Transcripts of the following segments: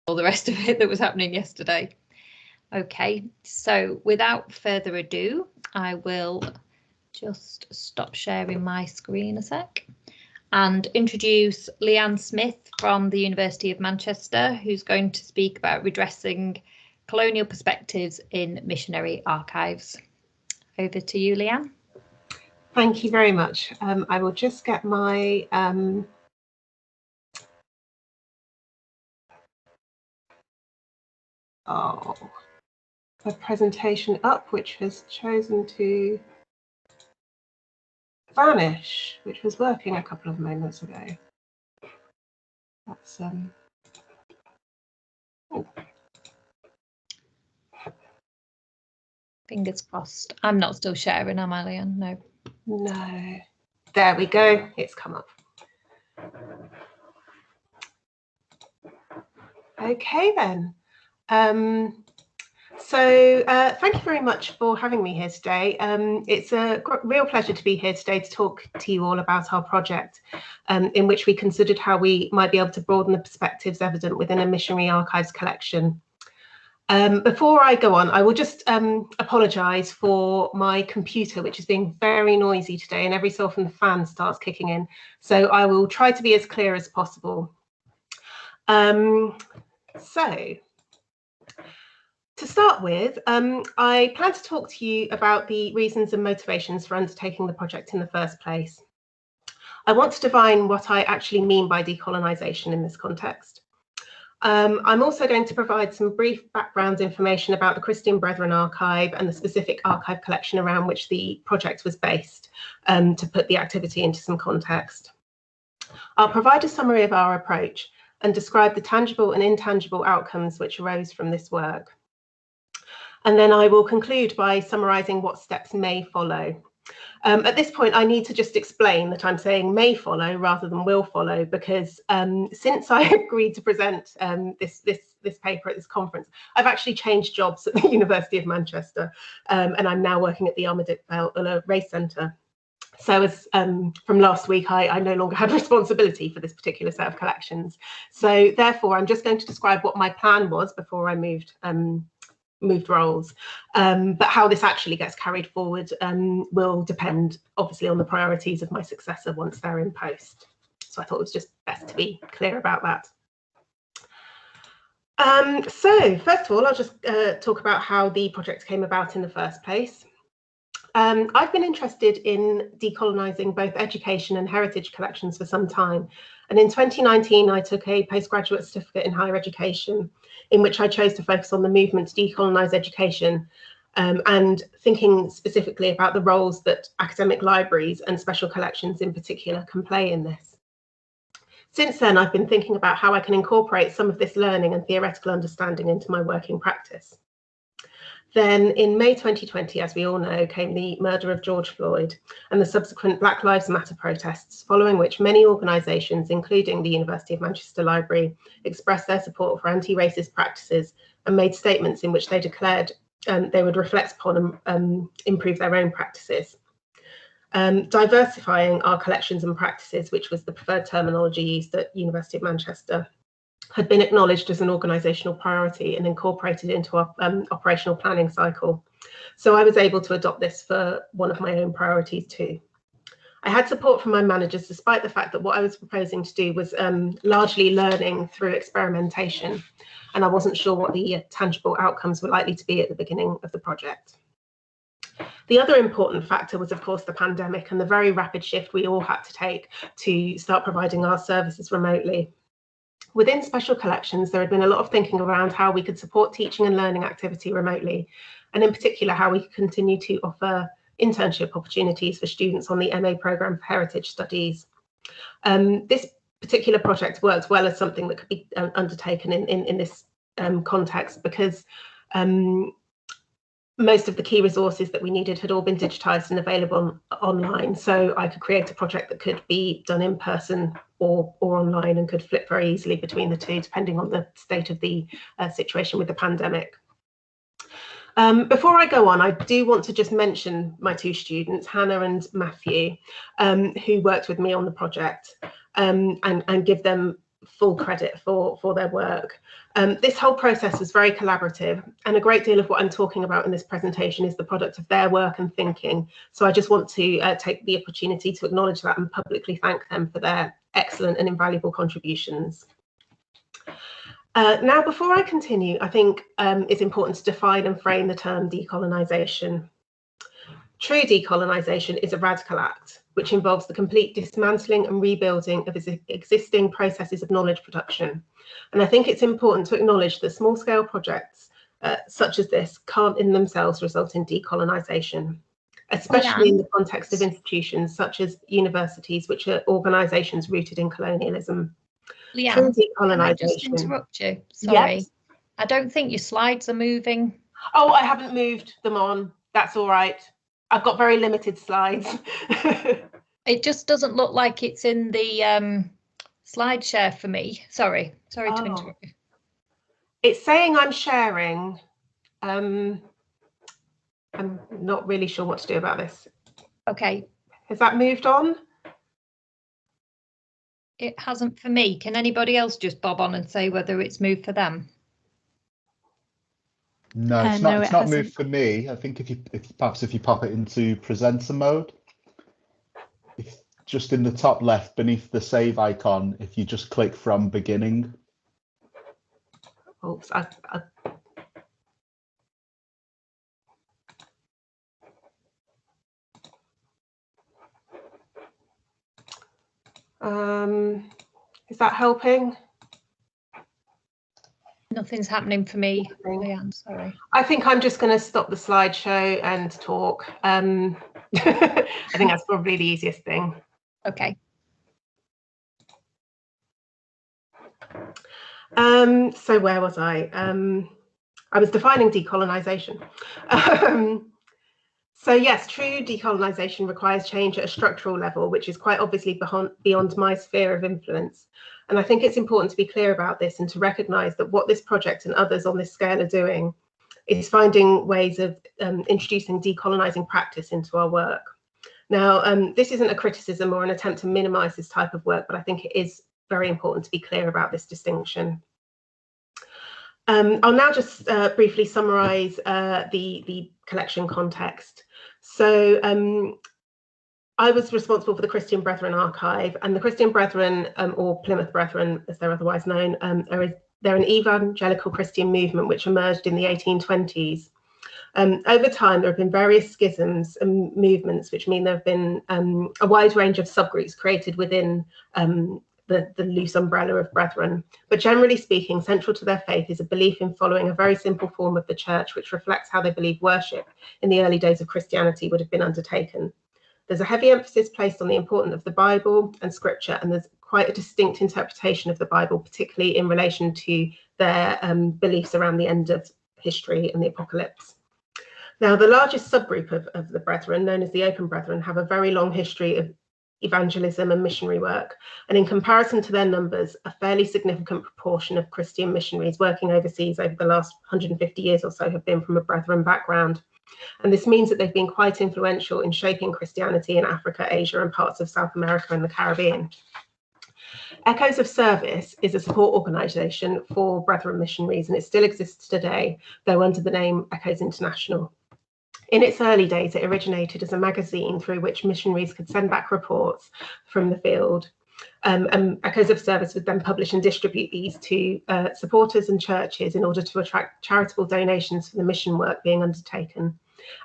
all the rest of it that was happening yesterday. Okay, so without further ado, I will just stop sharing my screen a sec and introduce Lianne Smith from the University of Manchester, who's going to speak about redressing colonial perspectives in missionary archives. Over to you, Lianne. Thank you very much. I will just get my the presentation up, which has chosen to vanish, which was working a couple of moments ago. That's oh. Fingers crossed. I'm not still sharing, am I, Lianne? No. No. There we go. It's come up. Okay then. Thank you very much for having me here today. It's a real pleasure to be here today to talk to you all about our project, in which we considered how we might be able to broaden the perspectives evident within a missionary archives collection. Before I go on, I will just apologise for my computer, which is being very noisy today, and every so often the fan starts kicking in. So I will try to be as clear as possible. To start with, I plan to talk to you about the reasons and motivations for undertaking the project in the first place. I want to define what I actually mean by decolonisation in this context. I'm also going to provide some brief background information about the Christian Brethren Archive and the specific archive collection around which the project was based, to put the activity into some context. I'll provide a summary of our approach and describe the tangible and intangible outcomes which arose from this work. And then I will conclude by summarising what steps may follow. At this point, I need to just explain that I'm saying may follow rather than will follow, because since I agreed to present this paper at this conference, I've actually changed jobs at the University of Manchester, and I'm now working at the Armadale Race Centre. So as from last week, I no longer had responsibility for this particular set of collections. So therefore, I'm just going to describe what my plan was before I moved roles, but how this actually gets carried forward will depend obviously on the priorities of my successor once they're in post. So I thought it was just best to be clear about that. So first of all, I'll just talk about how the project came about in the first place. I've been interested in decolonising both education and heritage collections for some time, and in 2019 I took a postgraduate certificate in higher education, in which I chose to focus on the movement to decolonise education, and thinking specifically about the roles that academic libraries and special collections in particular can play in this. Since then, I've been thinking about how I can incorporate some of this learning and theoretical understanding into my working practice. Then in May 2020, as we all know, came the murder of George Floyd and the subsequent Black Lives Matter protests, following which many organisations, including the University of Manchester Library, expressed their support for anti-racist practices and made statements in which they declared they would reflect upon and improve their own practices. Diversifying our collections and practices, which was the preferred terminology used at University of Manchester, had been acknowledged as an organisational priority and incorporated into our operational planning cycle. So I was able to adopt this for one of my own priorities too. I had support from my managers, despite the fact that what I was proposing to do was largely learning through experimentation, and I wasn't sure what the tangible outcomes were likely to be at the beginning of the project. The other important factor was, of course, the pandemic and the very rapid shift we all had to take to start providing our services remotely. Within special collections, there had been a lot of thinking around how we could support teaching and learning activity remotely, and in particular, how we could continue to offer internship opportunities for students on the MA programme for Heritage Studies. This particular project works well as something that could be undertaken in this context, because most of the key resources that we needed had all been digitised and available online, so I could create a project that could be done in person or online and could flip very easily between the two, depending on the state of the situation with the pandemic. Before I go on, I do want to just mention my two students, Hannah and Matthew, who worked with me on the project, and give them full credit for their work. This whole process was very collaborative, and a great deal of what I'm talking about in this presentation is the product of their work and thinking. So I just want to take the opportunity to acknowledge that and publicly thank them for their excellent and invaluable contributions. Now, before I continue, I think it's important to define and frame the term decolonisation. True decolonisation is a radical act which involves the complete dismantling and rebuilding of existing processes of knowledge production. And I think it's important to acknowledge that small-scale projects such as this can't in themselves result in decolonisation, especially in the context of institutions such as universities, which are organisations rooted in colonialism. Lianne, can I just interrupt you? Sorry. Yes. I don't think your slides are moving. Oh, I haven't moved them on. That's all right. I've got very limited slides. It just doesn't look like it's in the slide share for me. Sorry to interrupt you. It's saying I'm sharing. I'm not really sure what to do about this. Okay. Has that moved on? It hasn't for me. Can anybody else just bob on and say whether it's moved for them? No, it's not. It's not moved for me. I think if you pop it into presenter mode, just in the top left beneath the save icon, if you just click from beginning. Oops, is that helping? Nothing's happening for me, Lianne, sorry. I think I'm just going to stop the slideshow and talk. I think that's probably the easiest thing. Okay. So where was I? I was defining decolonisation. So yes, true decolonisation requires change at a structural level, which is quite obviously beyond my sphere of influence. And I think it's important to be clear about this and to recognise that what this project and others on this scale are doing is finding ways of introducing decolonising practice into our work. Now, this isn't a criticism or an attempt to minimise this type of work, but I think it is very important to be clear about this distinction. I'll now just briefly summarise the collection context. So I was responsible for the Christian Brethren archive, and the Christian Brethren, or Plymouth Brethren as they're otherwise known, they're an evangelical Christian movement which emerged in the 1820s. Over time, there have been various schisms and movements, which mean there have been a wide range of subgroups created within the loose umbrella of Brethren. But generally speaking, central to their faith is a belief in following a very simple form of the church, which reflects how they believe worship in the early days of Christianity would have been undertaken. There's a heavy emphasis placed on the importance of the Bible and scripture, and there's quite a distinct interpretation of the Bible, particularly in relation to their beliefs around the end of history and the apocalypse. Now, the largest subgroup of the Brethren, known as the Open Brethren, have a very long history of evangelism and missionary work, and in comparison to their numbers, a fairly significant proportion of Christian missionaries working overseas over the last 150 years or so have been from a Brethren background. And this means that they've been quite influential in shaping Christianity in Africa, Asia, and parts of South America and the Caribbean. Echoes of Service is a support organisation for Brethren missionaries, and it still exists today, though under the name Echoes International. In its early days, it originated as a magazine through which missionaries could send back reports from the field. And Echoes of Service would then publish and distribute these to supporters and churches in order to attract charitable donations for the mission work being undertaken,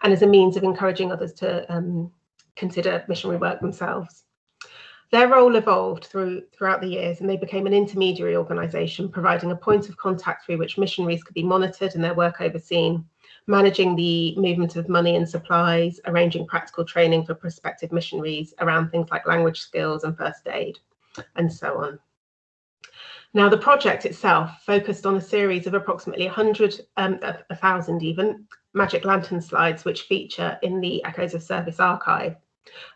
and as a means of encouraging others to consider missionary work themselves. Their role evolved throughout the years, and they became an intermediary organisation, providing a point of contact through which missionaries could be monitored and their work overseen, managing the movement of money and supplies, arranging practical training for prospective missionaries around things like language skills and first aid, and so on. Now, the project itself focused on a series of approximately 1,000 even, magic lantern slides which feature in the Echoes of Service archive.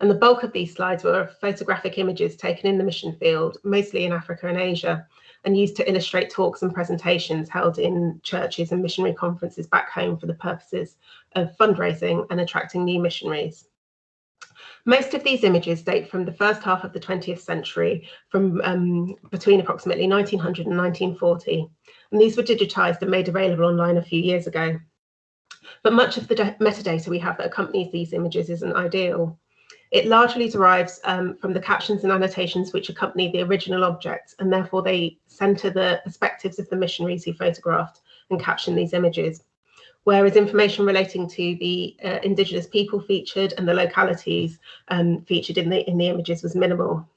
And the bulk of these slides were photographic images taken in the mission field, mostly in Africa and Asia, and used to illustrate talks and presentations held in churches and missionary conferences back home for the purposes of fundraising and attracting new missionaries. Most of these images date from the first half of the 20th century, from between approximately 1900 and 1940, and these were digitized and made available online a few years ago. But much of the metadata we have that accompanies these images isn't ideal. It largely derives from the captions and annotations which accompany the original objects, and therefore they center the perspectives of the missionaries who photographed and captioned these images. Whereas information relating to the indigenous people featured and the localities featured in the images was minimal.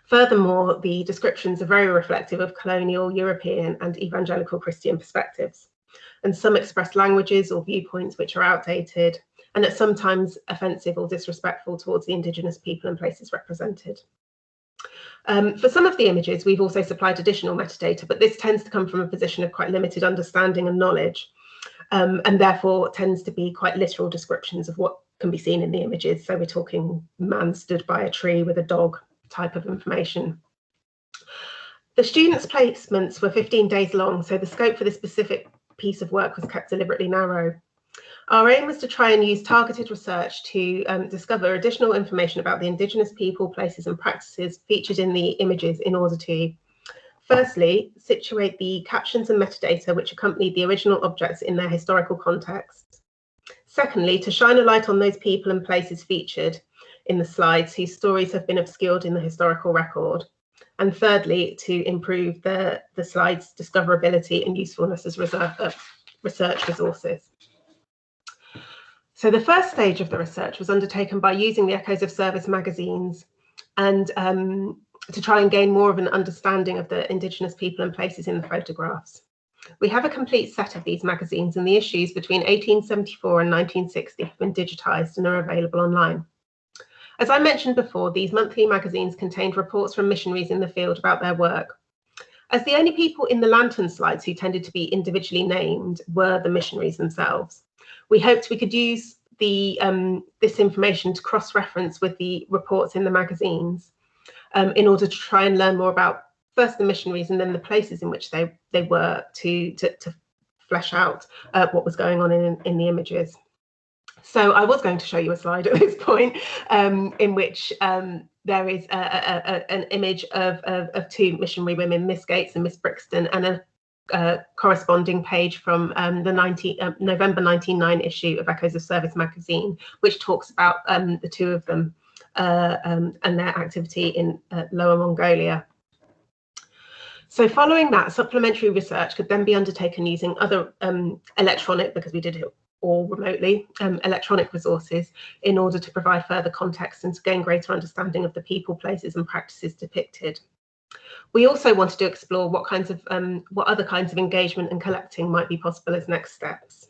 Furthermore, the descriptions are very reflective of colonial, European and evangelical Christian perspectives, and some express languages or viewpoints which are outdated and are sometimes offensive or disrespectful towards the indigenous people and places represented. For some of the images, we've also supplied additional metadata, but this tends to come from a position of quite limited understanding and knowledge. And therefore tends to be quite literal descriptions of what can be seen in the images. So we're talking man stood by a tree with a dog type of information. The students' placements were 15 days long, so the scope for this specific piece of work was kept deliberately narrow. Our aim was to try and use targeted research to discover additional information about the indigenous people, places and practices featured in the images in order to firstly, situate the captions and metadata which accompanied the original objects in their historical context. Secondly, to shine a light on those people and places featured in the slides whose stories have been obscured in the historical record. And thirdly, to improve the slides' discoverability and usefulness as research resources. So the first stage of the research was undertaken by using the Echoes of Service magazines and to try and gain more of an understanding of the indigenous people and places in the photographs. We have a complete set of these magazines, and the issues between 1874 and 1960 have been digitized and are available online. As I mentioned before, these monthly magazines contained reports from missionaries in the field about their work. As the only people in the lantern slides who tended to be individually named were the missionaries themselves, we hoped we could use this information to cross-reference with the reports in the magazines in order to try and learn more about first the missionaries and then the places in which they were to flesh out what was going on in the images. So I was going to show you a slide at this point in which there is an image of two missionary women, Miss Gates and Miss Brixton, and a corresponding page from the November 1909 issue of Echoes of Service magazine, which talks about the two of them and their activity in Lower Mongolia. So following that, supplementary research could then be undertaken using other electronic, because we did it all remotely, electronic resources in order to provide further context and to gain greater understanding of the people, places and practices depicted. We also wanted to explore what other kinds of engagement and collecting might be possible as next steps.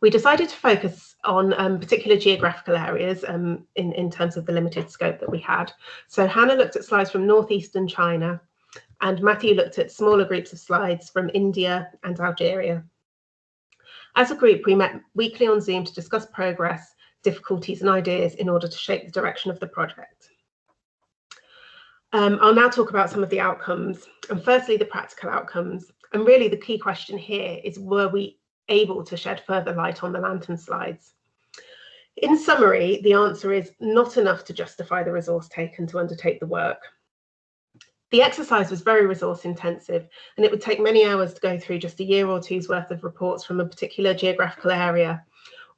We decided to focus on particular geographical areas in terms of the limited scope that we had. So Hannah looked at slides from northeastern China, and Matthew looked at smaller groups of slides from India and Algeria. As a group, we met weekly on Zoom to discuss progress, difficulties and ideas in order to shape the direction of the project. I'll now talk about some of the outcomes, and firstly the practical outcomes. And really the key question here is, were we able to shed further light on the lantern slides? In summary, the answer is not enough to justify the resource taken to undertake the work. The exercise was very resource intensive, and it would take many hours to go through just a year or two's worth of reports from a particular geographical area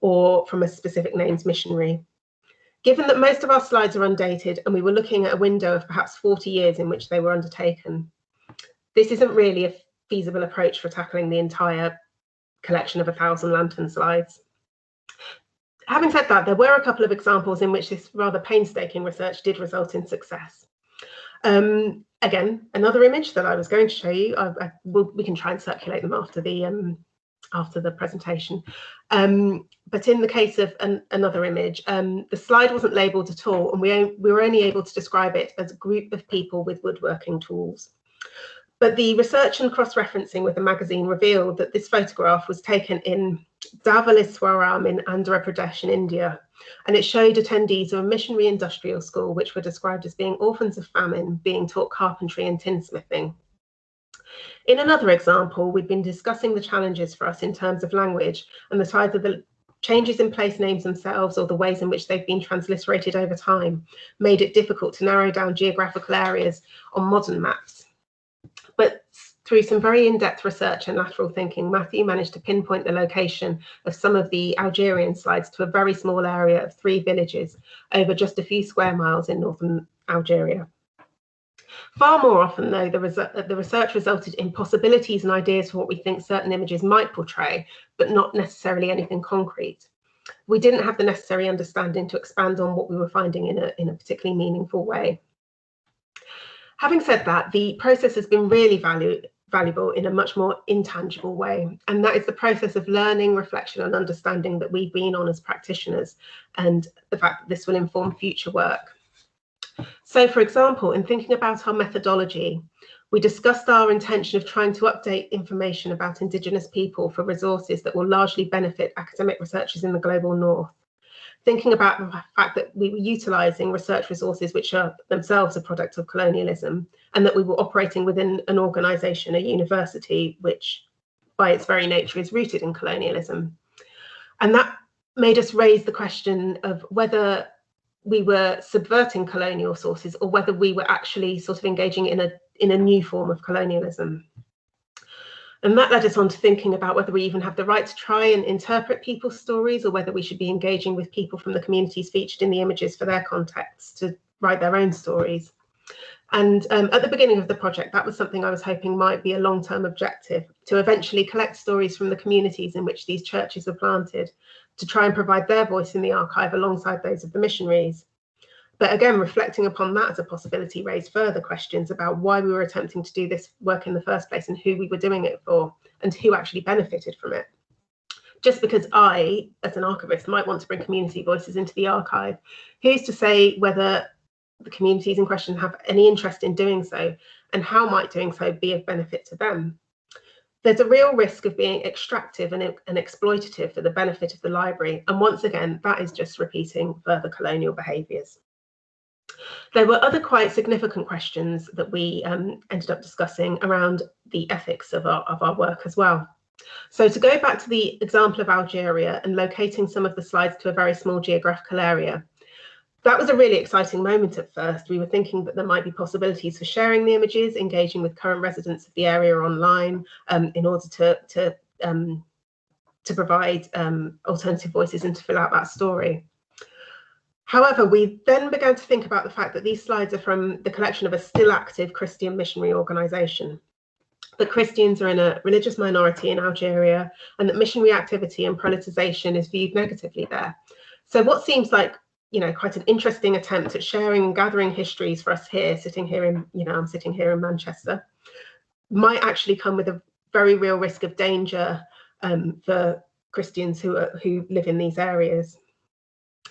or from a specific named missionary. Given that most of our slides are undated and we were looking at a window of perhaps 40 years in which they were undertaken, this isn't really a feasible approach for tackling the entire collection of 1,000 lantern slides. Having said that, there were a couple of examples in which this rather painstaking research did result in success. Again, another image that I was going to show you. We can try and circulate them after the presentation. But in the case of another image, the slide wasn't labelled at all, and we were only able to describe it as a group of people with woodworking tools. But the research and cross-referencing with the magazine revealed that this photograph was taken in Dhawaliswaram in Andhra Pradesh in India, and it showed attendees of a missionary industrial school which were described as being orphans of famine, being taught carpentry and tinsmithing. In another example, we'd been discussing the challenges for us in terms of language and the size of the Changes in place names themselves or the ways in which they've been transliterated over time made it difficult to narrow down geographical areas on modern maps. But through some very in-depth research and lateral thinking, Matthew managed to pinpoint the location of some of the Algerian slides to a very small area of 3 villages over just a few square miles in northern Algeria. Far more often, though, the research resulted in possibilities and ideas for what we think certain images might portray, but not necessarily anything concrete. We didn't have the necessary understanding to expand on what we were finding in a particularly meaningful way. Having said that, the process has been really valuable in a much more intangible way, and that is the process of learning, reflection and understanding that we've been on as practitioners, and the fact that this will inform future work. So, for example, in thinking about our methodology, we discussed our intention of trying to update information about Indigenous people for resources that will largely benefit academic researchers in the global north. Thinking about the fact that we were utilising research resources which are themselves a product of colonialism, and that we were operating within an organisation, a university, which by its very nature is rooted in colonialism. And that made us raise the question of whether we were subverting colonial sources or whether we were actually sort of engaging in a new form of colonialism. And that led us on to thinking about whether we even have the right to try and interpret people's stories, or whether we should be engaging with people from the communities featured in the images for their context to write their own stories. And at the beginning of the project, that was something I was hoping might be a long-term objective, to eventually collect stories from the communities in which these churches were planted, to try and provide their voice in the archive alongside those of the missionaries. But again, reflecting upon that as a possibility raised further questions about why we were attempting to do this work in the first place, and who we were doing it for, and who actually benefited from it. Just because I, as an archivist, might want to bring community voices into the archive, who's to say whether the communities in question have any interest in doing so, and how might doing so be of benefit to them? There's a real risk of being extractive and exploitative for the benefit of the library, and once again, that is just repeating further colonial behaviours. There were other quite significant questions that we ended up discussing around the ethics of our work as well. So to go back to the example of Algeria and locating some of the slides to a very small geographical area, that was a really exciting moment at first. We were thinking that there might be possibilities for sharing the images, engaging with current residents of the area online in order to provide alternative voices and to fill out that story. However, we then began to think about the fact that these slides are from the collection of a still active Christian missionary organisation, that Christians are in a religious minority in Algeria, and that missionary activity and proletization is viewed negatively there. So what seems like, you know, quite an interesting attempt at sharing and gathering histories for us here, sitting here in, you know, I'm sitting here in Manchester, might actually come with a very real risk of danger for Christians who live in these areas.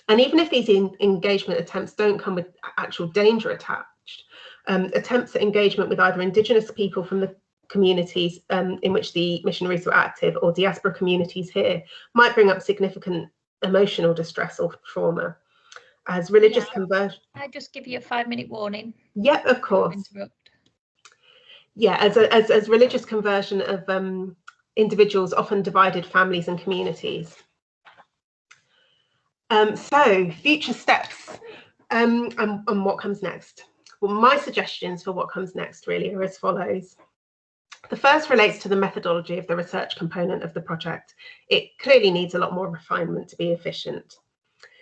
And even if these engagement attempts don't come with actual danger attached, attempts at engagement with either Indigenous people from the communities in which the missionaries were active, or diaspora communities here, might bring up significant emotional distress or trauma. As religious conversion, I just give you a 5-minute warning. Yep, of course. Yeah, as religious conversion of individuals often divided families and communities. So future steps and what comes next. Well, my suggestions for what comes next really are as follows. The first relates to the methodology of the research component of the project. It clearly needs a lot more refinement to be efficient.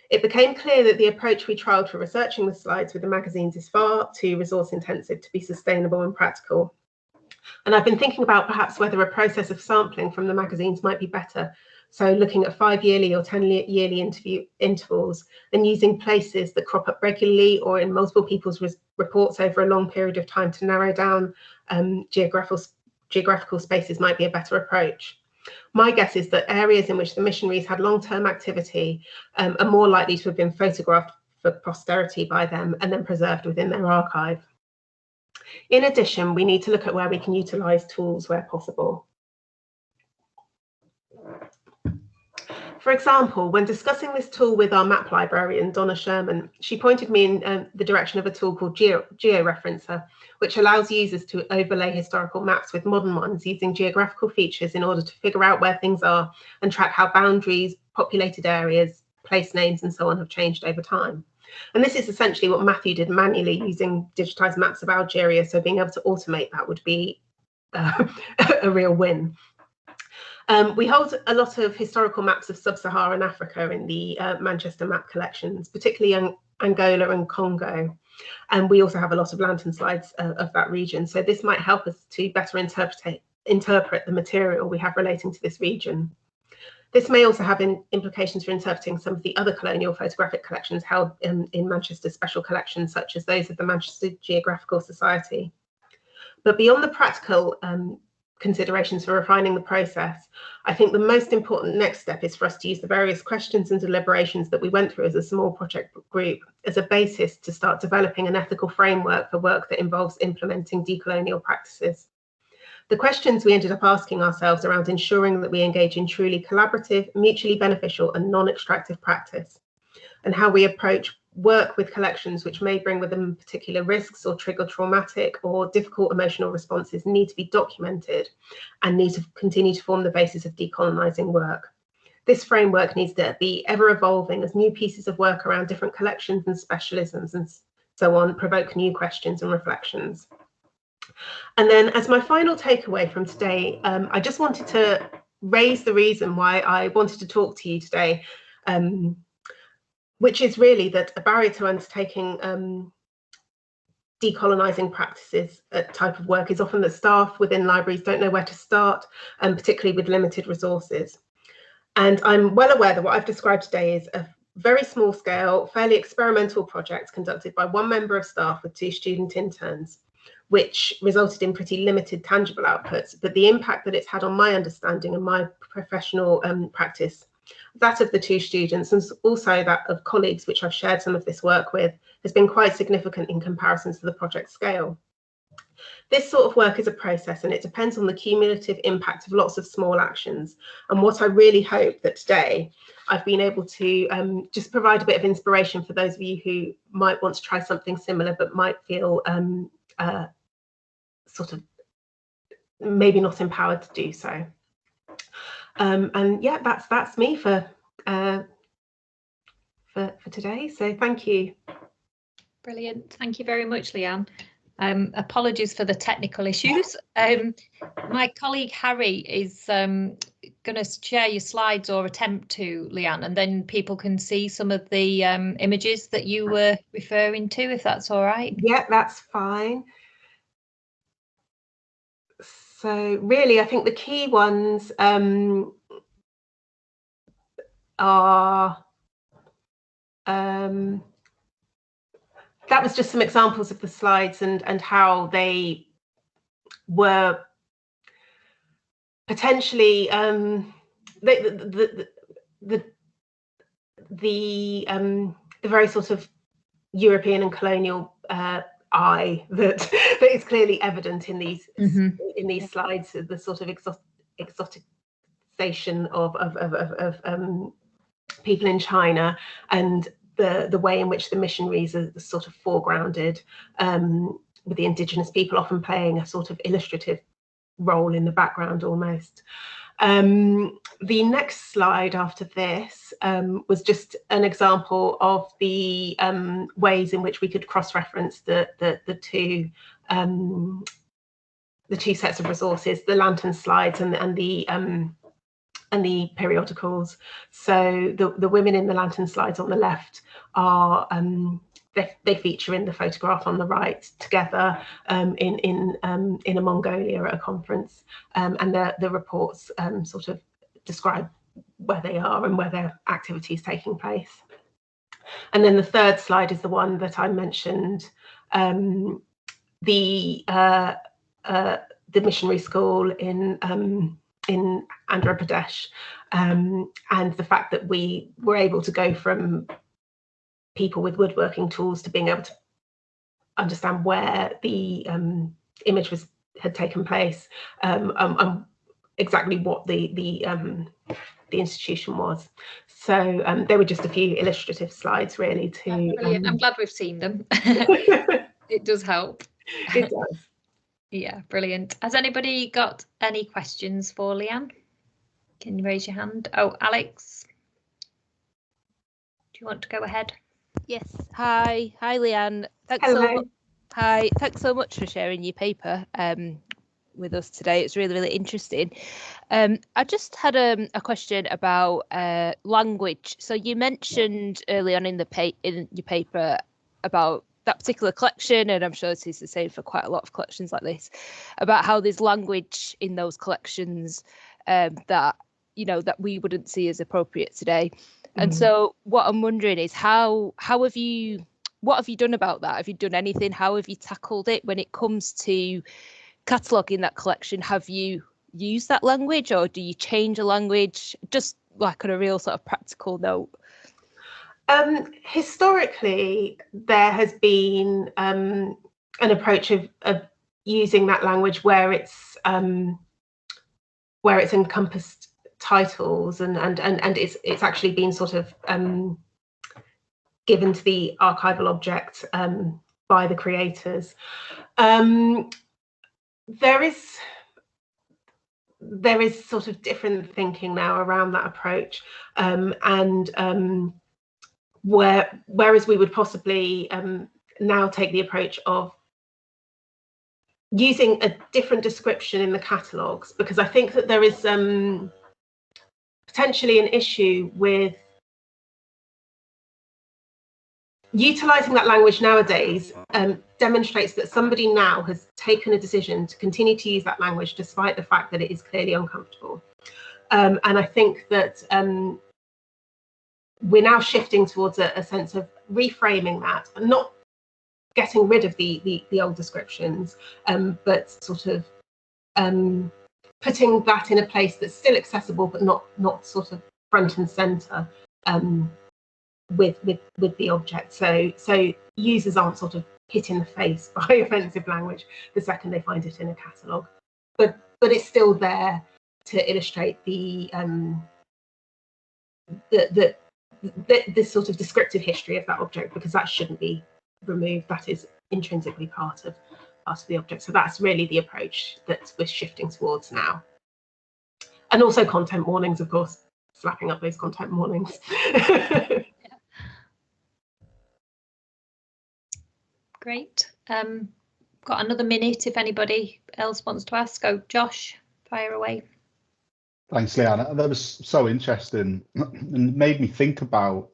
It became clear that the approach we trialled for researching the slides with the magazines is far too resource intensive to be sustainable and practical. And I've been thinking about perhaps whether a process of sampling from the magazines might be better. So looking at 5-yearly or 10-yearly interview intervals, and using places that crop up regularly or in multiple people's reports over a long period of time to narrow down geographical spaces might be a better approach. My guess is that areas in which the missionaries had long-term activity are more likely to have been photographed for posterity by them and then preserved within their archive. In addition, we need to look at where we can utilise tools where possible. For example, when discussing this tool with our map librarian, Donna Sherman, she pointed me in the direction of a tool called GeoReferencer, which allows users to overlay historical maps with modern ones using geographical features in order to figure out where things are and track how boundaries, populated areas, place names and so on have changed over time. And this is essentially what Matthew did manually using digitized maps of Algeria. So being able to automate that would be a real win. We hold a lot of historical maps of sub-Saharan Africa in the Manchester map collections, particularly Angola and Congo. And we also have a lot of lantern slides of that region. So this might help us to better interpret the material we have relating to this region. This may also have implications for interpreting some of the other colonial photographic collections held in Manchester Special Collection, such as those of the Manchester Geographical Society. But beyond the practical considerations for refining the process, I think the most important next step is for us to use the various questions and deliberations that we went through as a small project group as a basis to start developing an ethical framework for work that involves implementing decolonial practices. The questions we ended up asking ourselves around ensuring that we engage in truly collaborative, mutually beneficial and non-extractive practice, and how we approach work with collections which may bring with them particular risks or trigger traumatic or difficult emotional responses need to be documented and need to continue to form the basis of decolonising work. This framework needs to be ever evolving as new pieces of work around different collections and specialisms and so on provoke new questions and reflections. And then as my final takeaway from today, I just wanted to raise the reason why I wanted to talk to you today, which is really that a barrier to undertaking decolonising practices type of work is often that staff within libraries don't know where to start, particularly with limited resources. And I'm well aware that what I've described today is a very small scale, fairly experimental project conducted by one member of staff with 2 student interns, which resulted in pretty limited tangible outputs, but the impact that it's had on my understanding and my professional practice, that of the 2 students and also that of colleagues which I've shared some of this work with, has been quite significant in comparison to the project scale. This sort of work is a process and it depends on the cumulative impact of lots of small actions. And what I really hope that today I've been able to just provide a bit of inspiration for those of you who might want to try something similar but might feel sort of maybe not empowered to do so. And yeah, that's me for today. So thank you. Brilliant. Thank you very much, Lianne. Apologies for the technical issues. My colleague Harry is going to share your slides or attempt to, Lianne, and then people can see some of the images that you were referring to, if that's all right. Yeah, that's fine. So really, I think the key ones are that was just some examples of the slides and how they were potentially the very sort of European and colonial eye that is clearly evident in these in these slides, the sort of exoticization of people in China and the way in which the missionaries are sort of foregrounded, with the indigenous people often playing a sort of illustrative role in the background almost. The next slide after this was just an example of the ways in which we could cross-reference the two sets of resources, the lantern slides and the periodicals. So the women in the lantern slides on the left are they feature in the photograph on the right together in a Mongolia at a conference, and the reports sort of describe where they are and where their activity is taking place. And then the third slide is the one that I mentioned, the missionary school in Andhra Pradesh, and the fact that we were able to go from people with woodworking tools to being able to understand where the image had taken place, exactly what the institution was. So there were just a few illustrative slides really to I'm glad we've seen them. It does help. It does. Yeah, brilliant. Has anybody got any questions for Lianne? Can you raise your hand? Oh, Alex. you want to go ahead? Yes. Hi, Lianne. Hello. Thanks so much for sharing your paper with us today. It's really interesting. I just had a question about language. So you mentioned early on in your paper about that particular collection, and I'm sure this is the same for quite a lot of collections like this, about how there's language in those collections that we wouldn't see as appropriate today. And so what I'm wondering is what have you done about that? Have you done anything? How have you tackled it when it comes to cataloguing that collection? Have you used that language, or do you change a language, just like on a real sort of practical note? Historically, there has been an approach of using that language where it's encompassed titles and it's actually been sort of given to the archival object by the creators. There is sort of different thinking now around that approach, whereas we would possibly now take the approach of using a different description in the catalogues, because I think that there is potentially an issue with utilising that language nowadays. Demonstrates that somebody now has taken a decision to continue to use that language despite the fact that it is clearly uncomfortable. And I think that we're now shifting towards a sense of reframing that and not getting rid of the old descriptions, but sort of putting that in a place that's still accessible but not sort of front and centre with the object. So users aren't sort of hit in the face by offensive language the second they find it in a catalogue, but it's still there to illustrate the sort of descriptive history of that object, because that shouldn't be removed. That is intrinsically part of the object. So that's really the approach that we're shifting towards now. And also content warnings, of course, slapping up those content warnings. Great. Got another minute if anybody else wants to ask. Go, Josh, fire away. Thanks, Lianne. That was so interesting and made me think about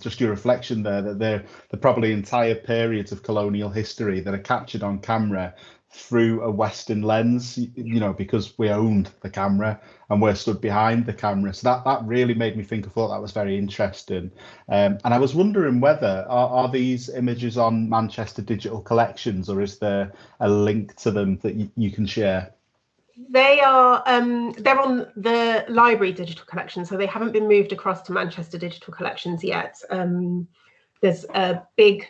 just your reflection there, that they're probably entire periods of colonial history that are captured on camera through a Western lens, because we owned the camera and we're stood behind the camera. So that really made me think. I thought that was very interesting. And I was wondering whether are these images on Manchester Digital Collections, or is there a link to them that you can share? They are they're on the library digital collection, so they haven't been moved across to Manchester Digital Collections yet. There's a big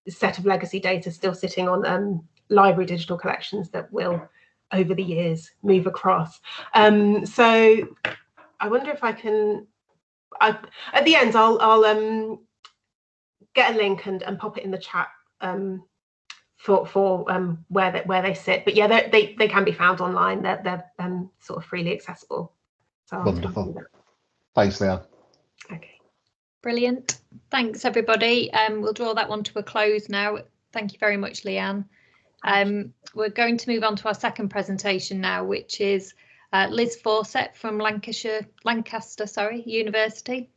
set of legacy data still sitting on library digital collections that will, over the years, move across. So I wonder if I can. At the end, I'll get a link and pop it in the chat. For where they sit, but yeah, they can be found online. They're sort of freely accessible. So wonderful. Thanks, Lianne. Okay, brilliant. Thanks, everybody. We'll draw that one to a close now. Thank you very much, Lianne. We're going to move on to our second presentation now, which is Liz Fawcett from Lancaster University,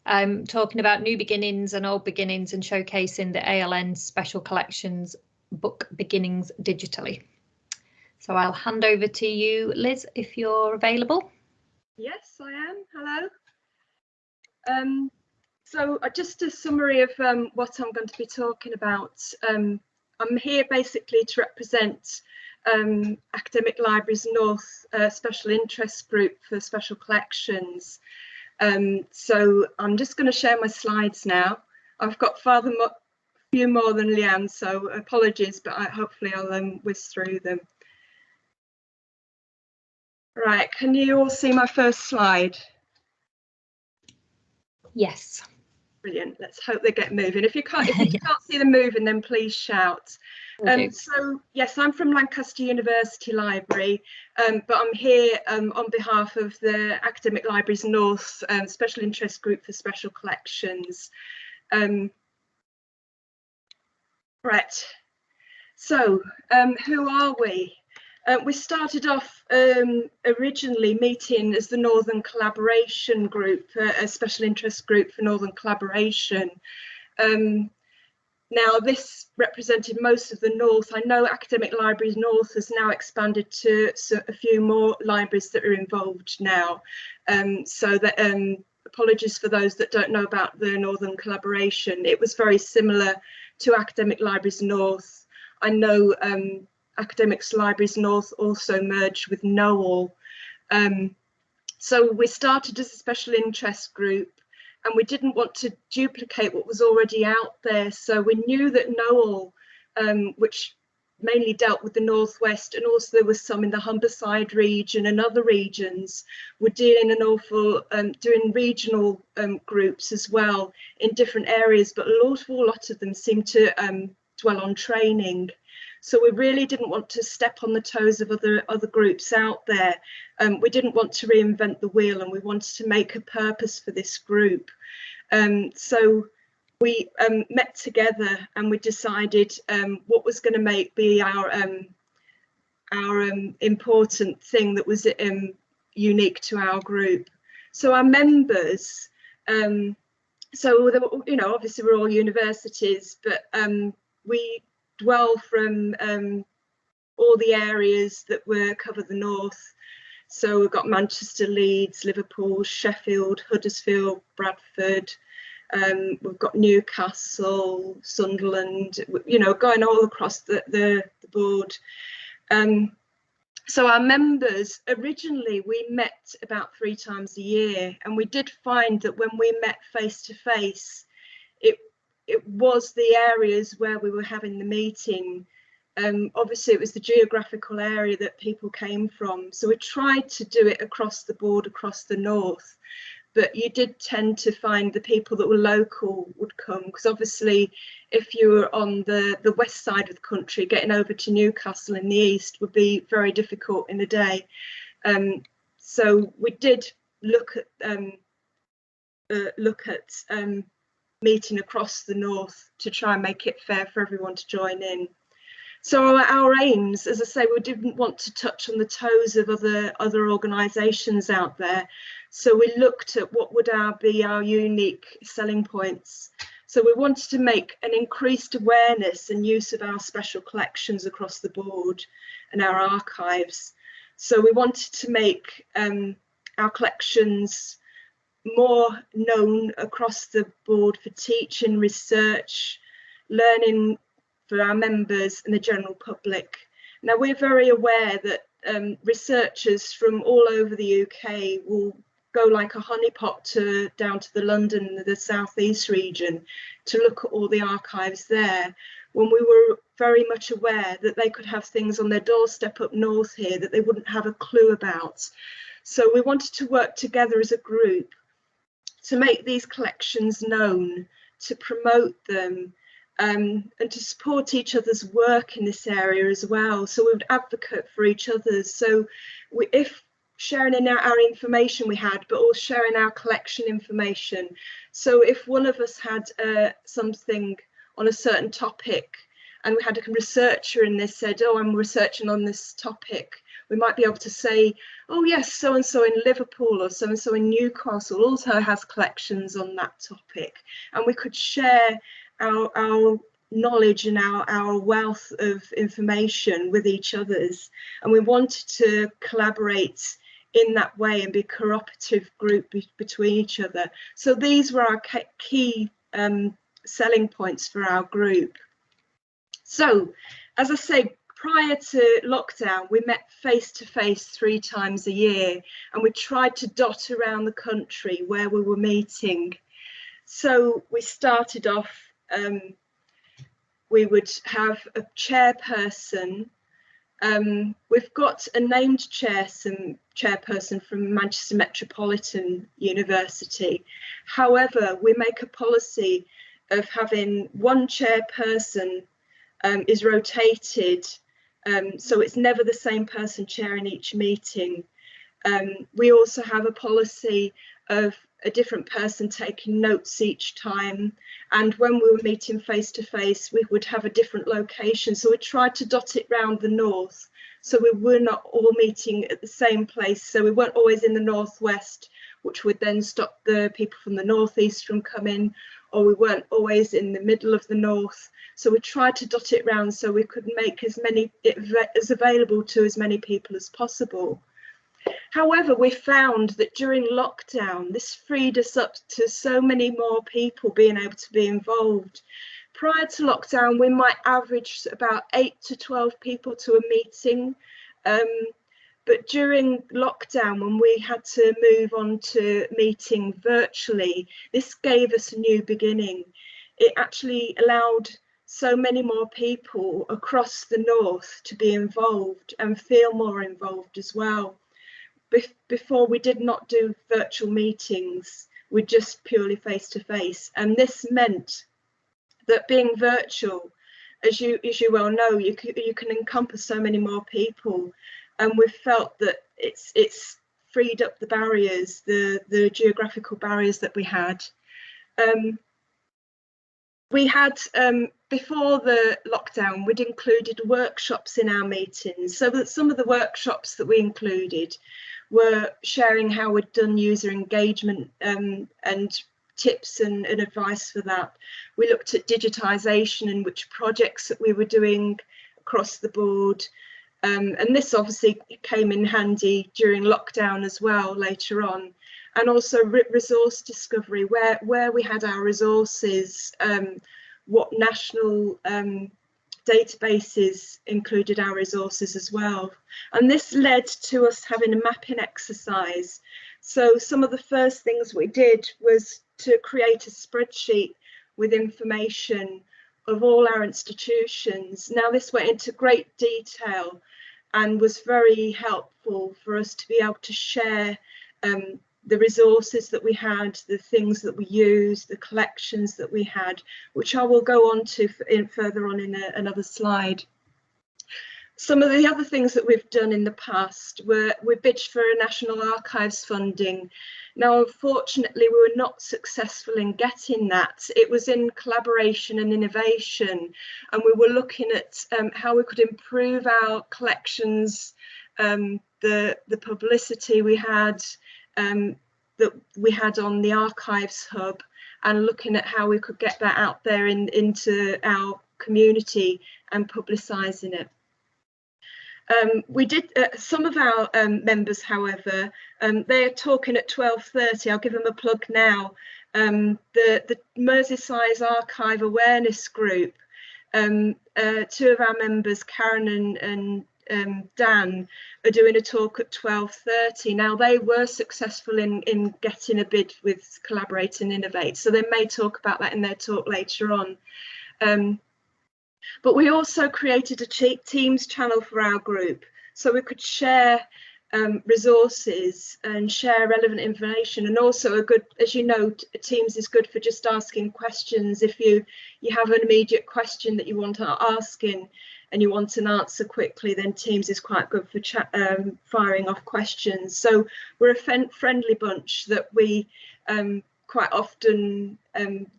talking about new beginnings and old beginnings and showcasing the ALN Special Collections book beginnings digitally. So I'll hand over to you, Liz, if you're available. Yes, I am. Hello. So just a summary of what I'm going to be talking about. I'm here basically to represent Academic Libraries North Special Interest Group for Special Collections. So I'm just going to share my slides now. I've got few more than Lianne, so apologies, but hopefully I'll whiz through them. Right, can you all see my first slide? Yes. Brilliant. Let's hope they get moving. If you can't see them moving, then please shout. So yes, I'm from Lancaster University Library, but I'm here on behalf of the Academic Libraries North Special Interest Group for Special Collections. Right. So who are we? We started off originally meeting as the Northern Collaboration Group, a special interest group for Northern Collaboration. Now this represented most of the North. I know Academic Libraries North has now expanded to a few more libraries that are involved now. So that apologies for those that don't know about the Northern Collaboration. It was very similar to Academic Libraries North. I know Academics Libraries North also merged with NOAL. So we started as a special interest group, and we didn't want to duplicate what was already out there. So we knew that NOAL, which mainly dealt with the Northwest, and also there was some in the Humberside region and other regions, were dealing an awful, doing regional groups as well in different areas, but an awful lot of them seemed to dwell on training. So we really didn't want to step on the toes of other groups out there. We didn't want to reinvent the wheel, and we wanted to make a purpose for this group. So we met together and we decided what was going to be our important thing that was unique to our group. So our members, so they were, obviously we're all universities, but we dwell from all the areas that cover the North. So we've got Manchester, Leeds, Liverpool, Sheffield, Huddersfield, Bradford. We've got Newcastle, Sunderland, going all across the board. So our members, originally we met about 3 times a year, and we did find that when we met face to face, it was the areas where we were having the meeting. Obviously it was the geographical area that people came from, so we tried to do it across the board, across the North, but you did tend to find the people that were local would come, because obviously if you were on the west side of the country, getting over to Newcastle in the east would be very difficult in a day. So we did look at meeting across the North to try and make it fair for everyone to join in. So our aims, as I say, we didn't want to touch on the toes of other organisations out there. So we looked at what would be our unique selling points. So we wanted to make an increased awareness and use of our special collections across the board and our archives. So we wanted to make our collections more known across the board for teaching, research, learning for our members and the general public. Now we're very aware that researchers from all over the UK will go like a honeypot down to the London, the South East region to look at all the archives there, when we were very much aware that they could have things on their doorstep up north here that they wouldn't have a clue about. So we wanted to work together as a group to make these collections known, to promote them, and to support each other's work in this area as well. So we would advocate for each other. So if sharing in our information we had, but also sharing our collection information. So if one of us had something on a certain topic, and we had a researcher in this said, oh, I'm researching on this topic, we might be able to say, oh yes, so-and-so in Liverpool or so-and-so in Newcastle also has collections on that topic. And we could share our knowledge and our wealth of information with each other's. And we wanted to collaborate in that way and be a cooperative group between each other. So these were our key selling points for our group. So, as I say, prior to lockdown, we met face to face 3 times a year, and we tried to dot around the country where we were meeting. So we started off, we would have a chairperson We've got a named chairperson from Manchester Metropolitan University. However, we make a policy of having one chairperson is rotated, so it's never the same person chairing each meeting. We also have a policy of a different person taking notes each time, and when we were meeting face to face we would have a different location, so we tried to dot it round the north, so we were not all meeting at the same place, so we weren't always in the northwest, which would then stop the people from the northeast from coming, or we weren't always in the middle of the north, so we tried to dot it round so we could make as many as available to as many people as possible. However, we found that during lockdown, this freed us up to so many more people being able to be involved. Prior to lockdown, we might average about 8 to 12 people to a meeting. But during lockdown, when we had to move on to meeting virtually, this gave us a new beginning. It actually allowed so many more people across the north to be involved and feel more involved as well. Before we did not do virtual meetings, we just purely face to face, and this meant that being virtual, as you well know, you can encompass so many more people, and we've felt that it's freed up the barriers, the geographical barriers that we had. Before the lockdown, we'd included workshops in our meetings, so that some of the workshops that we included were sharing how we'd done user engagement and tips and advice for that. We looked at digitisation and which projects that we were doing across the board. And this obviously came in handy during lockdown as well later on. And also resource discovery, where we had our resources, what national databases included our resources as well. And this led to us having a mapping exercise. So some of the first things we did was to create a spreadsheet with information of all our institutions. Now this went into great detail and was very helpful for us to be able to share the resources that we had, the things that we used, the collections that we had, which I will go on to further on in another slide. Some of the other things that we've done in the past were we bid for a National Archives funding. Now, unfortunately, we were not successful in getting that. It was in collaboration and innovation, and we were looking at how we could improve our collections, the publicity we had, that we had on the Archives Hub, and looking at how we could get that out there into our community and publicising it. We did, some of our members, however, they are talking at 12:30, I'll give them a plug now, the Merseyside Archive Awareness Group, two of our members, Karen and Dan, are doing a talk at 12:30. Now they were successful in getting a bid with Collaborate and Innovate, so they may talk about that in their talk later on. But we also created a Teams channel for our group, so we could share resources and share relevant information, and also a good, as you know, Teams is good for just asking questions. If you have an immediate question that you want to ask in and you want an answer quickly, then Teams is quite good for firing off questions. So we're a friendly bunch that we quite often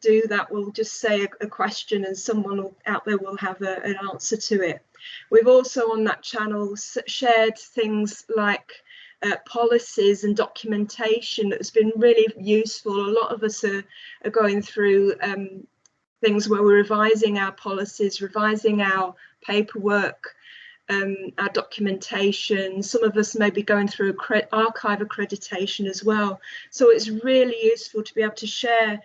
do that. We'll just say a question and someone out there will have an answer to it. We've also on that channel shared things like policies and documentation that has been really useful. A lot of us are going through things where we're revising our policies, revising our paperwork, our documentation. Some of us may be going through archive accreditation as well. So it's really useful to be able to share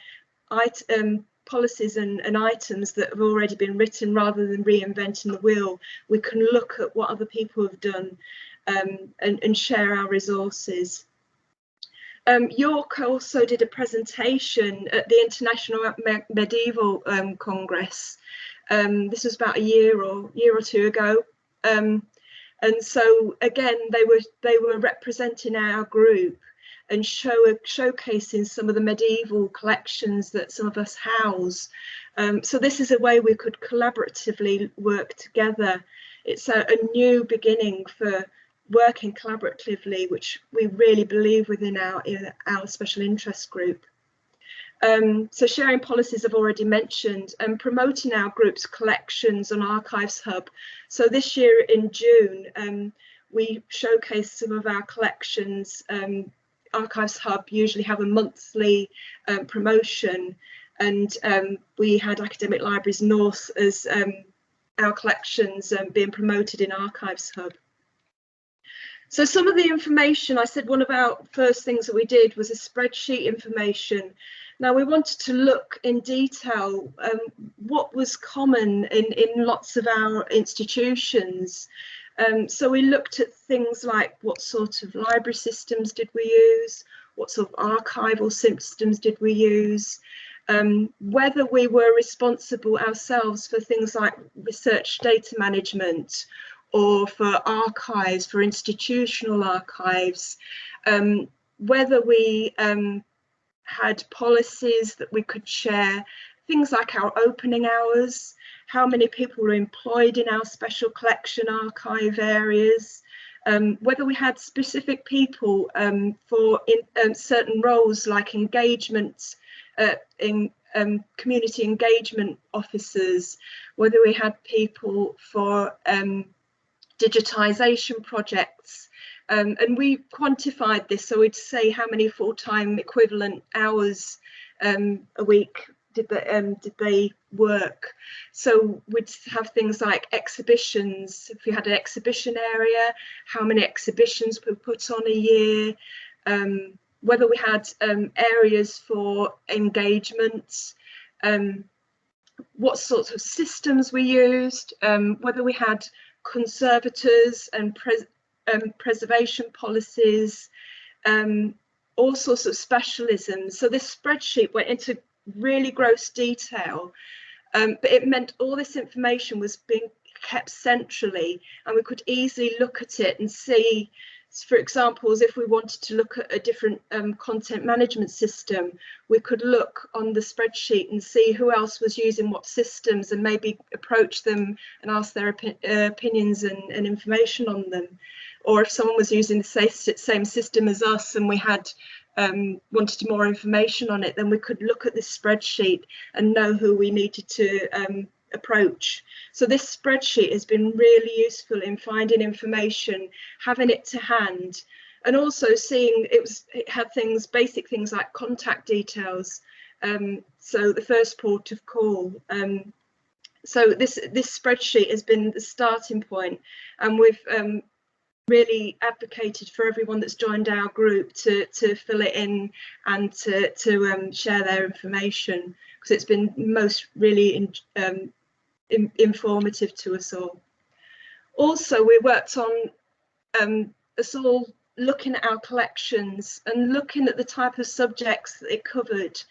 policies and items that have already been written rather than reinventing the wheel. We can look at what other people have done and share our resources. York also did a presentation at the International Medieval Congress. This was about a year or two ago. And so again, they were representing our group and showcasing some of the medieval collections that some of us house. So this is a way we could collaboratively work together. It's a new beginning for working collaboratively, which we really believe within our special interest group. So sharing policies I've already mentioned, and promoting our group's collections on Archives Hub. So this year in June, we showcased some of our collections. Archives Hub usually have a monthly promotion, and we had Academic Libraries North as our collections being promoted in Archives Hub. So some of the information, I said one of our first things that we did was a spreadsheet information. Now we wanted to look in detail what was common in lots of our institutions. So we looked at things like what sort of library systems did we use, what sort of archival systems did we use, whether we were responsible ourselves for things like research data management, or for archives, for institutional archives, whether we had policies that we could share, things like our opening hours, how many people were employed in our special collection archive areas, whether we had specific people for certain roles like engagement, community engagement officers, whether we had people for digitization projects, and we quantified this, so we'd say how many full-time equivalent hours a week did they work. So we'd have things like exhibitions. If we had an exhibition area, how many exhibitions we put on a year, whether we had areas for engagement, what sorts of systems we used, whether we had conservators and preservation policies, all sorts of specialisms. So this spreadsheet went into really gross detail, but it meant all this information was being kept centrally, and we could easily look at it and see, for example, if we wanted to look at a different content management system, we could look on the spreadsheet and see who else was using what systems, and maybe approach them and ask their opinions and information on them. Or if someone was using the same system as us and we had wanted more information on it, then we could look at this spreadsheet and know who we needed to approach. So this spreadsheet has been really useful in finding information, having it to hand, and also seeing it had basic things like contact details, so the first port of call. So this spreadsheet has been the starting point, and we've really advocated for everyone that's joined our group to fill it in and to share their information, because it's been really informative to us all. Also, we worked on us all looking at our collections and looking at the type of subjects that it covered.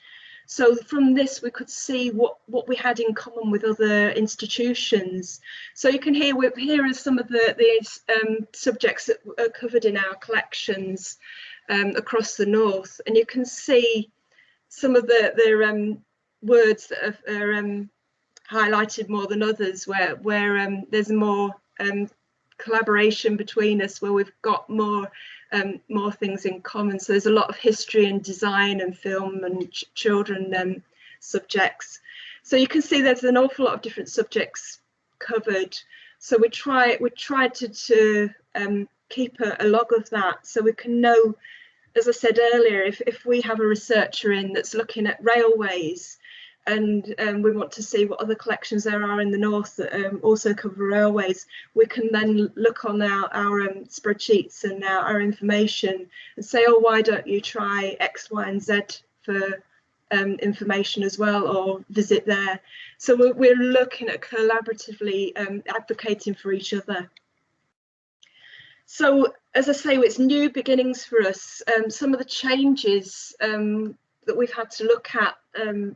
So from this, we could see what we had in common with other institutions. So you can hear here are some of the subjects that are covered in our collections across the north, and you can see some of the words that are highlighted more than others, where there's more collaboration between us, where we've got more things in common. So there's a lot of history and design and film and children subjects. So you can see there's an awful lot of different subjects covered. So we tried to keep a log of that, so we can know, as I said earlier, if we have a researcher in that's looking at railways, and we want to see what other collections there are in the north that also cover railways, we can then look on our spreadsheets and our information and say, oh, why don't you try X, Y, and Z for information as well, or visit there. So we're looking at collaboratively advocating for each other. So as I say, it's new beginnings for us. Some of the changes that we've had to look at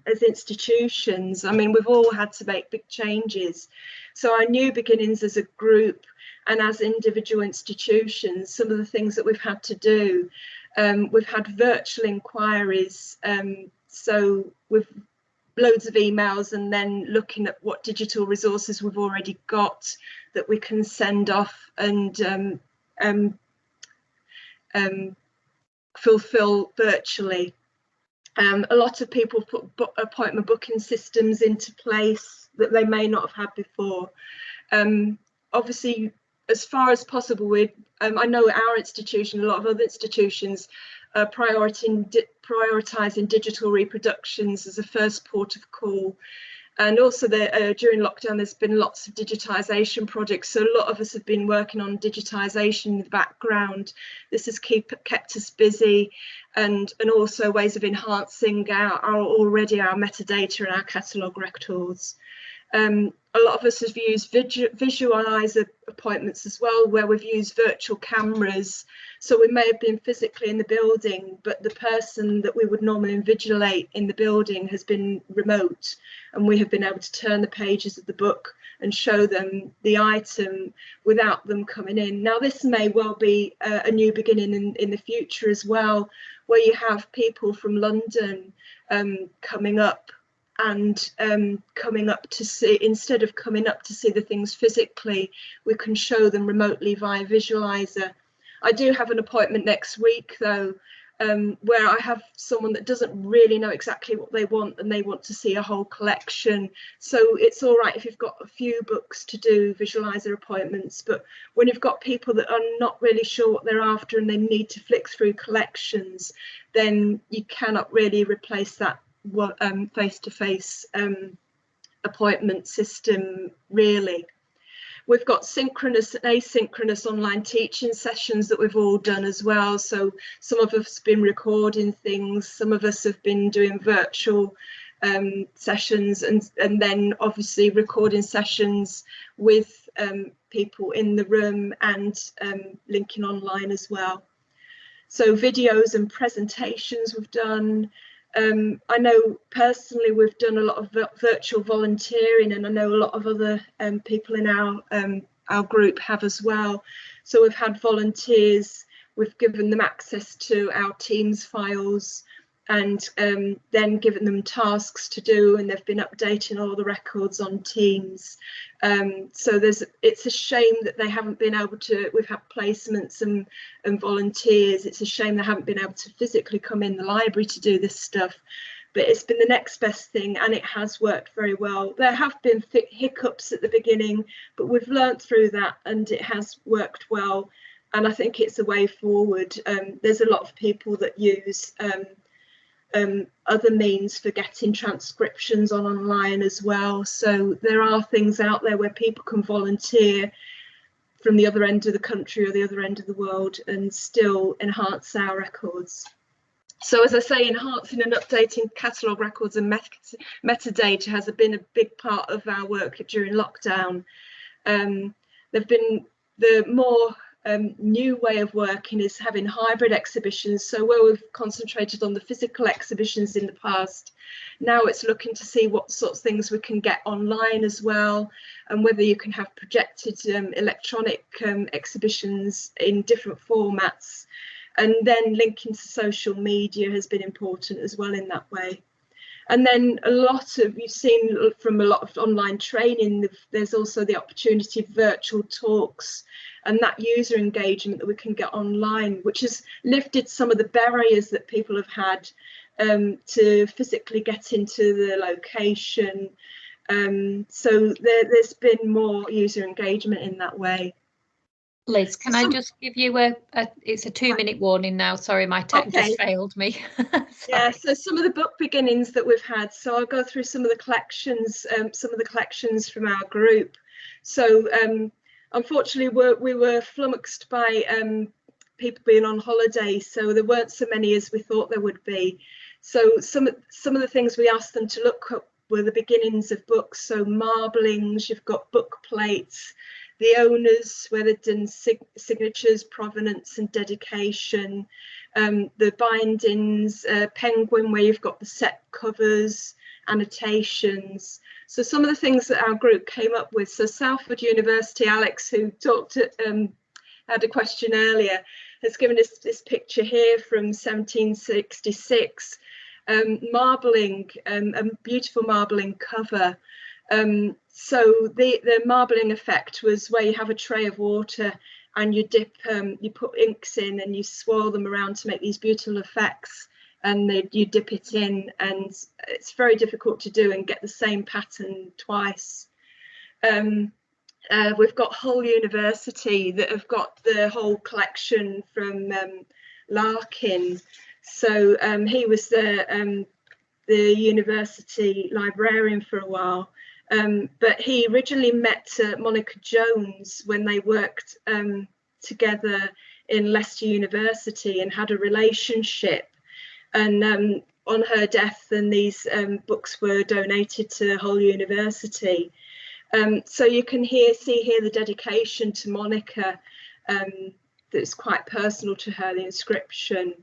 as institutions. I mean, we've all had to make big changes. So our new beginnings as a group and as individual institutions, some of the things that we've had to do, we've had virtual inquiries. So with loads of emails, and then looking at what digital resources we've already got that we can send off and fulfill virtually. A lot of people put appointment booking systems into place that they may not have had before. Obviously, as far as possible, I know our institution, a lot of other institutions, are prioritising digital reproductions as a first port of call. And also during lockdown, there's been lots of digitisation projects. So a lot of us have been working on digitisation in the background. This has kept us busy, and also ways of enhancing our metadata and our catalogue records. A lot of us have used visualizer appointments as well, where we've used virtual cameras. So we may have been physically in the building, but the person that we would normally invigilate in the building has been remote, and we have been able to turn the pages of the book and show them the item without them coming in. Now, this may well be a new beginning in the future as well, where you have people from London coming up and coming up to see, instead of coming up to see the things physically, we can show them remotely via visualizer. I do have an appointment next week though, where I have someone that doesn't really know exactly what they want, and they want to see a whole collection. So it's all right if you've got a few books to do visualizer appointments, but when you've got people that are not really sure what they're after and they need to flick through collections, then you cannot really replace that face-to-face appointment system really. We've got synchronous and asynchronous online teaching sessions that we've all done as well. So some of us have been recording things, some of us have been doing virtual sessions, and then obviously recording sessions with people in the room and linking online as well. So videos and presentations we've done. I know personally we've done a lot of virtual volunteering, and I know a lot of other people in our group have as well. So we've had volunteers, we've given them access to our Teams files, and then given them tasks to do, and they've been updating all the records on Teams. So it's a shame that they haven't been able to, we've had placements and volunteers, it's a shame they haven't been able to physically come in the library to do this stuff, but it's been the next best thing, and it has worked very well. There have been hiccups at the beginning, but we've learnt through that, and it has worked well, and I think it's a way forward. There's a lot of people that use other means for getting transcriptions online as well. So there are things out there where people can volunteer from the other end of the country or the other end of the world and still enhance our records. So as I say, enhancing and updating catalogue records and metadata has been a big part of our work during lockdown. There've been the more new way of working is having hybrid exhibitions. So where we've concentrated on the physical exhibitions in the past, now it's looking to see what sorts of things we can get online as well, and whether you can have projected electronic exhibitions in different formats. And then linking to social media has been important as well in that way. And then a lot of, you've seen from a lot of online training, there's also the opportunity of virtual talks and that user engagement that we can get online, which has lifted some of the barriers that people have had to physically get into the location. So there's been more user engagement in that way. Liz, can I just give you it's a 2-minute warning now. Sorry, my tech just failed me. Yeah, so some of the book beginnings that we've had. So I'll go through some of the collections from our group. So unfortunately, we were flummoxed by people being on holiday, so there weren't so many as we thought there would be. So some of the things we asked them to look up were the beginnings of books. So marblings, you've got book plates. the owners, where they've done signatures, provenance and dedication, the bindings, Penguin, where you've got the set covers, annotations. So some of the things that our group came up with. So Salford University, Alex, who talked at, had a question earlier, has given us this picture here from 1766, marbling, a beautiful marbling cover. So the marbling effect was where you have a tray of water and you dip, you put inks in and you swirl them around to make these beautiful effects, and you dip it in, and it's very difficult to do and get the same pattern twice. We've got Hull University that have got the whole collection from Larkin. So he was the university librarian for a while, but he originally met Monica Jones when they worked together in Leicester University and had a relationship. And on her death, then these books were donated to Hull University. So you can see here the dedication to Monica, that's quite personal to her, the inscription.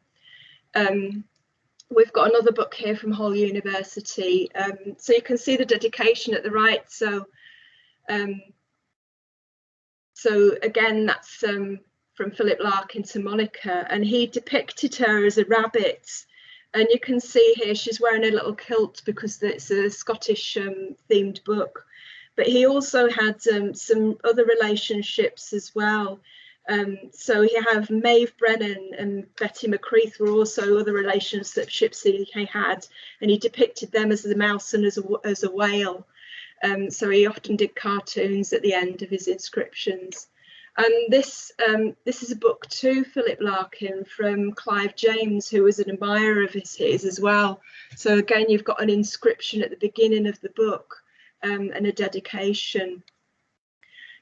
We've got another book here from Hull University. So you can see the dedication at the right. So again, that's from Philip Larkin to Monica, and he depicted her as a rabbit. And you can see here she's wearing a little kilt because it's a Scottish themed book. But he also had some other relationships as well. So he have Maeve Brennan and Betty McCreath were also other relationships that he had, and he depicted them as a mouse and as a whale. So he often did cartoons at the end of his inscriptions. And this is a book to Philip Larkin from Clive James, who was an admirer of his as well. So again, you've got an inscription at the beginning of the book. And a dedication.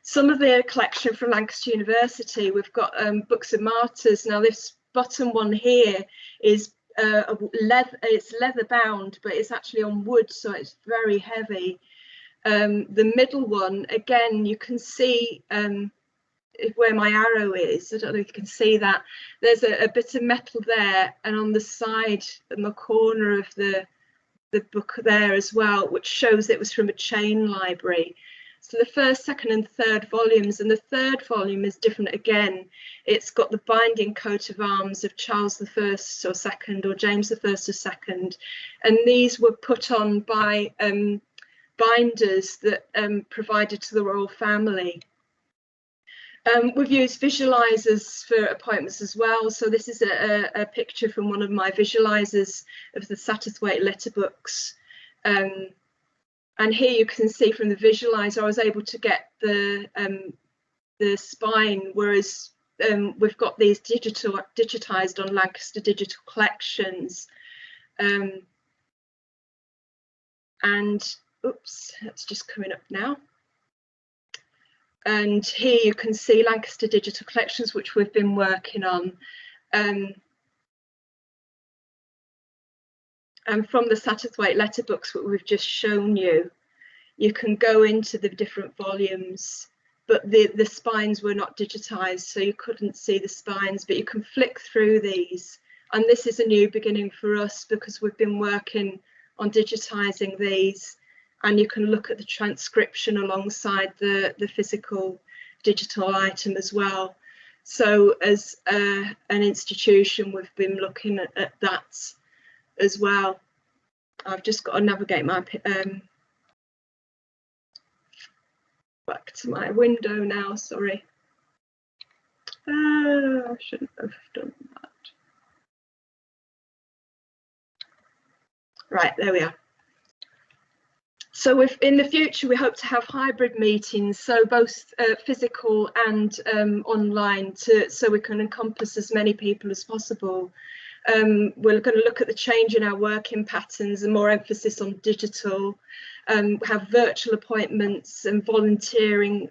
Some of the collection from Lancaster University, we've got Books of Martyrs. Now this bottom one here is it's leather bound, but it's actually on wood, so it's very heavy. The middle one, again, you can see where my arrow is. I don't know if you can see that. There's a bit of metal there, and on the side, in the corner of the book there as well, which shows it was from a chain library. So the first, second and third volumes, and the third volume is different again. It's got the binding coat of arms of Charles I or II, or James I or II, and these were put on by binders that provided to the royal family. We've used visualizers for appointments as well. So this is a picture from one of my visualizers of the Satterthwaite letter books. And here you can see from the visualizer, I was able to get the spine, whereas we've got these digitized on Lancaster Digital Collections. And oops, that's just coming up now. And here you can see Lancaster Digital Collections, which we've been working on. And from the Satterthwaite letter books that we've just shown you, you can go into the different volumes, but the spines were not digitized, so you couldn't see the spines, but you can flick through these. And this is a new beginning for us because we've been working on digitizing these. And you can look at the transcription alongside the physical digital item as well. So as an institution, we've been looking at that as well. I've just got to navigate my back to my window now, sorry. I shouldn't have done that. Right, there we are. So in the future, we hope to have hybrid meetings, so both physical and online, so we can encompass as many people as possible. We're going to look at the change in our working patterns and more emphasis on digital, have virtual appointments and volunteering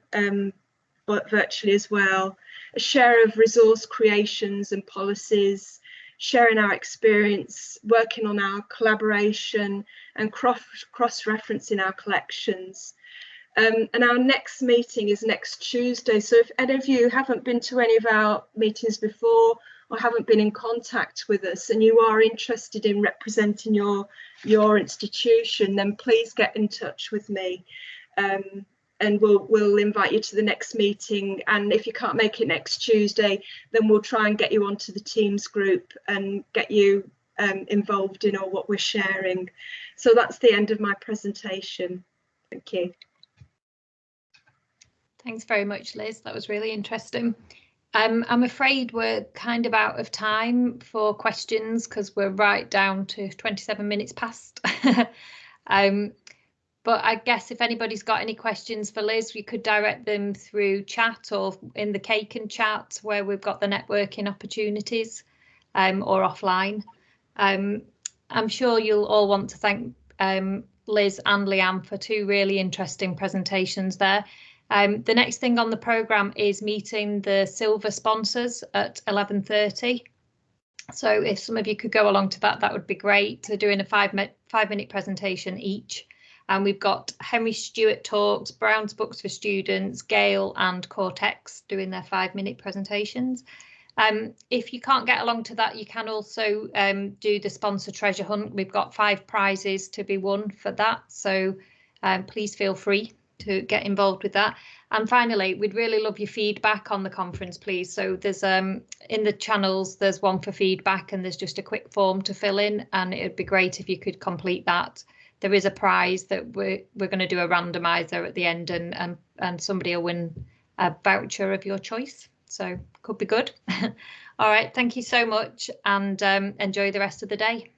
virtually as well, a share of resource creations and policies, sharing our experience, working on our collaboration and cross-referencing our collections. And our next meeting is next Tuesday. So if any of you haven't been to any of our meetings before or haven't been in contact with us and you are interested in representing your institution, then please get in touch with me. And we'll invite you to the next meeting. And if you can't make it next Tuesday, then we'll try and get you onto the Teams group and get you involved in all what we're sharing. So that's the end of my presentation. Thank you. Thanks very much, Liz. That was really interesting. I'm afraid we're kind of out of time for questions because we're right down to 27 minutes past. But I guess if anybody's got any questions for Liz, we could direct them through chat or in the Cake and Chat where we've got the networking opportunities, or offline. I'm sure you'll all want to thank Liz and Lianne for two really interesting presentations there. The next thing on the programme is meeting the silver sponsors at 11:30. So if some of you could go along to that, that would be great. They're doing a five-minute presentation each. And we've got Henry Stewart Talks, Brown's Books for Students, Gale and Cortex doing their 5-minute presentations. If you can't get along to that, you can also do the sponsor treasure hunt. We've got 5 prizes to be won for that. So please feel free to get involved with that. And finally, we'd really love your feedback on the conference, please. So there's in the channels, there's one for feedback and there's just a quick form to fill in, and it'd be great if you could complete that. There is a prize that we're going to do a randomizer at the end, and somebody will win a voucher of your choice. So could be good. All right, thank you so much, and enjoy the rest of the day.